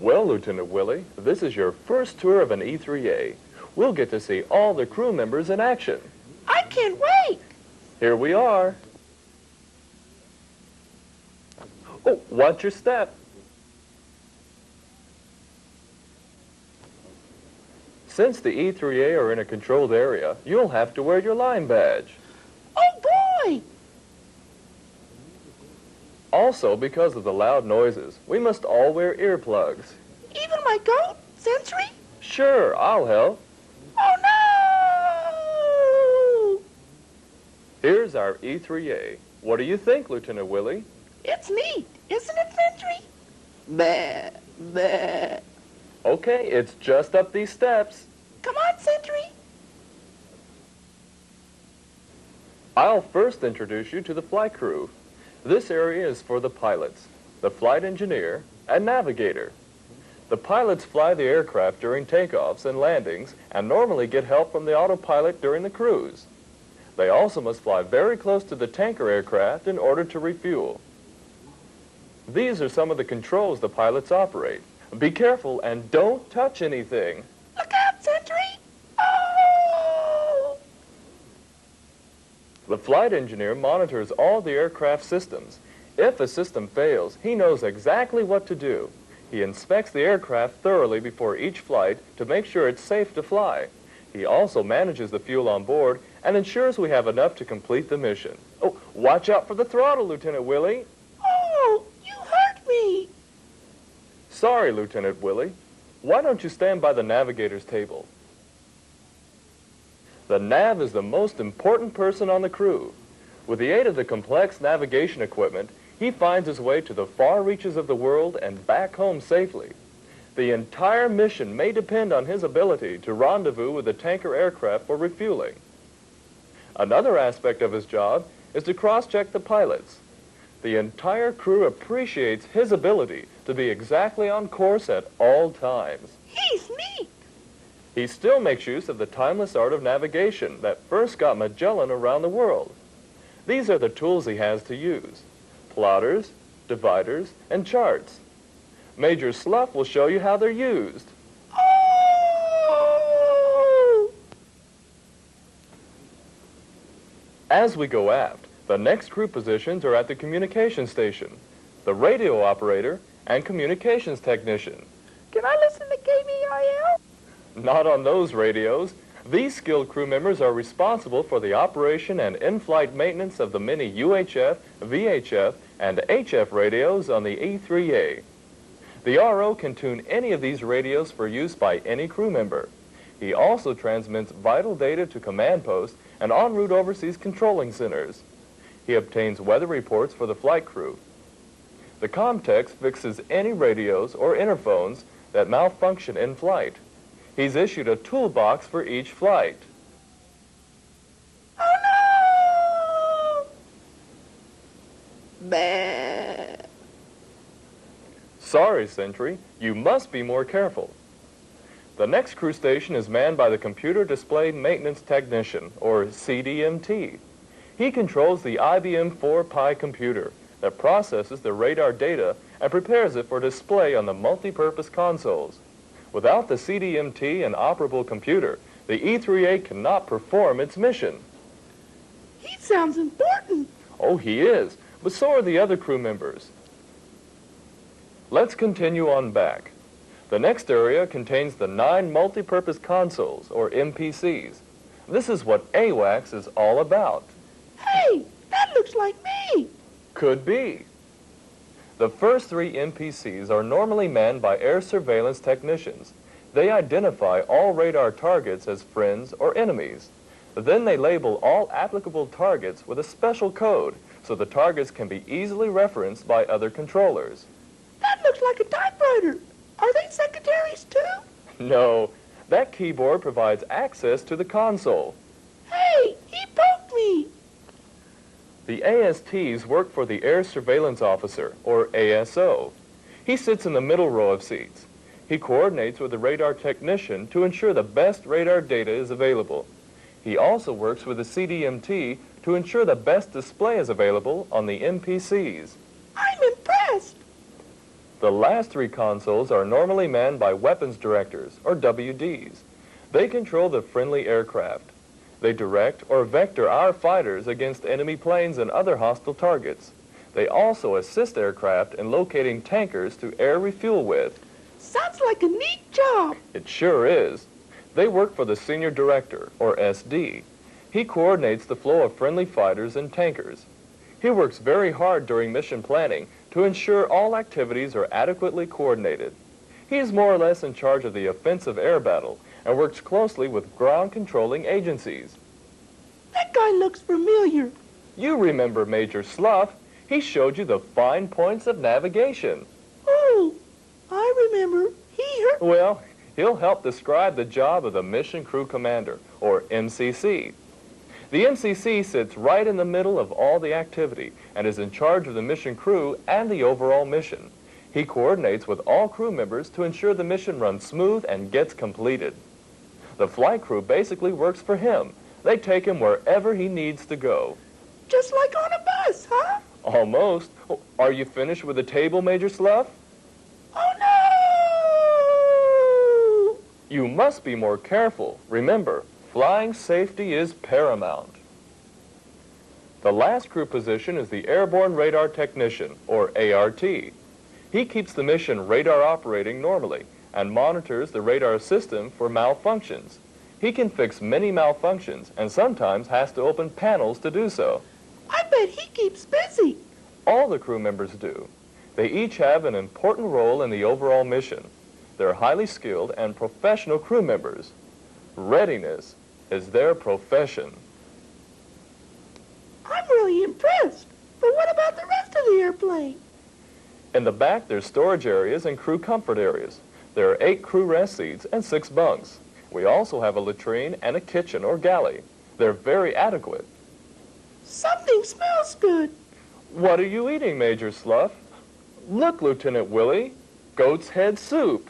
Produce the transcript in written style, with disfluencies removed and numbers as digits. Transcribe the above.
Well, Lieutenant Willie, this is your first tour of an E3A. We'll get to see all the crew members in action. I can't wait. Here we are. Oh, watch your step. Since the E3A are in a controlled area, you'll have to wear your line badge. Oh, boy. Also, because of the loud noises, we must all wear earplugs. Even my goat, Sentry? Sure, I'll help. Oh, no! Here's our E3A. What do you think, Lieutenant Willie? It's neat, isn't it, Sentry? Bah, bah. Okay, it's just up these steps. Come on, Sentry. I'll first introduce you to the flight crew. This area is for the pilots, the flight engineer, and navigator. The pilots fly the aircraft during takeoffs and landings and normally get help from the autopilot during the cruise. They also must fly very close to the tanker aircraft in order to refuel. These are some of the controls the pilots operate. Be careful and don't touch anything. Look out, Sentry! Oh! The flight engineer monitors all the aircraft systems. If a system fails, he knows exactly what to do. He inspects the aircraft thoroughly before each flight to make sure it's safe to fly. He also manages the fuel on board and ensures we have enough to complete the mission. Oh, watch out for the throttle, Lieutenant Willie. Oh, you hurt me. Sorry, Lieutenant Willie. Why don't you stand by the navigator's table? The nav is the most important person on the crew. With the aid of the complex navigation equipment, he finds his way to the far reaches of the world and back home safely. The entire mission may depend on his ability to rendezvous with the tanker aircraft for refueling. Another aspect of his job is to cross-check the pilots. The entire crew appreciates his ability to be exactly on course at all times. He's neat. He still makes use of the timeless art of navigation that first got Magellan around the world. These are the tools he has to use: plotters, dividers, and charts. Major Slough will show you how they're used. Oh! As we go aft, the next crew positions are at the communication station, the radio operator, and communications technician. Can I listen to KVIL? Not on those radios. These skilled crew members are responsible for the operation and in-flight maintenance of the many UHF, VHF, and HF radios on the E3A. The RO can tune any of these radios for use by any crew member. He also transmits vital data to command posts and en route overseas controlling centers. He obtains weather reports for the flight crew. The Comtex fixes any radios or interphones that malfunction in flight. He's issued a toolbox for each flight. Oh, no! Bah. Sorry, Sentry, you must be more careful. The next crew station is manned by the Computer Display Maintenance Technician, or CDMT. He controls the IBM 4Pi computer that processes the radar data and prepares it for display on the multi-purpose consoles. Without the CDMT and operable computer, the E3A cannot perform its mission. He sounds important. Oh, he is, but so are the other crew members. Let's continue on back. The next area contains the 9 multi-purpose consoles, or MPCs. This is what AWACS is all about. Hey, that looks like me. Could be. The first 3 MPCs are normally manned by air surveillance technicians. They identify all radar targets as friends or enemies. Then they label all applicable targets with a special code so the targets can be easily referenced by other controllers. That looks like a typewriter. Are they secretaries too? No, that keyboard provides access to the console. Hey, he poked me. The ASTs work for the Air Surveillance Officer, or ASO. He sits in the middle row of seats. He coordinates with the radar technician to ensure the best radar data is available. He also works with the CDMT to ensure the best display is available on the MPCs. I'm impressed. The last three consoles are normally manned by weapons directors, or WDs. They control the friendly aircraft. They direct or vector our fighters against enemy planes and other hostile targets. They also assist aircraft in locating tankers to air refuel with. Sounds like a neat job. It sure is. They work for the Senior Director, or SD. He coordinates the flow of friendly fighters and tankers. He works very hard during mission planning to ensure all activities are adequately coordinated. He is more or less in charge of the offensive air battle and works closely with ground controlling agencies. That guy looks familiar. You remember Major Slough. He showed you the fine points of navigation. Oh, I remember. Well, he'll help describe the job of the Mission Crew Commander, or MCC. The MCC sits right in the middle of all the activity and is in charge of the mission crew and the overall mission. He coordinates with all crew members to ensure the mission runs smooth and gets completed. The flight crew basically works for him. They take him wherever he needs to go. Just like on a bus, huh? Almost. Are you finished with the table, Major Slough? Oh, no! You must be more careful. Remember, flying safety is paramount. The last crew position is the Airborne Radar Technician, or ART. He keeps the mission radar operating normally and monitors the radar system for malfunctions. He can fix many malfunctions and sometimes has to open panels to do so. I bet he keeps busy. All the crew members do. They each have an important role in the overall mission. They're highly skilled and professional crew members. Readiness is their profession. I'm really impressed. But what about the rest of the airplane? In the back, there's storage areas and crew comfort areas. There are 8 crew rest seats and 6 bunks. We also have a latrine and a kitchen or galley. They're very adequate. Something smells good. What are you eating, Major Slough? Look, Lieutenant Willie, goat's head soup.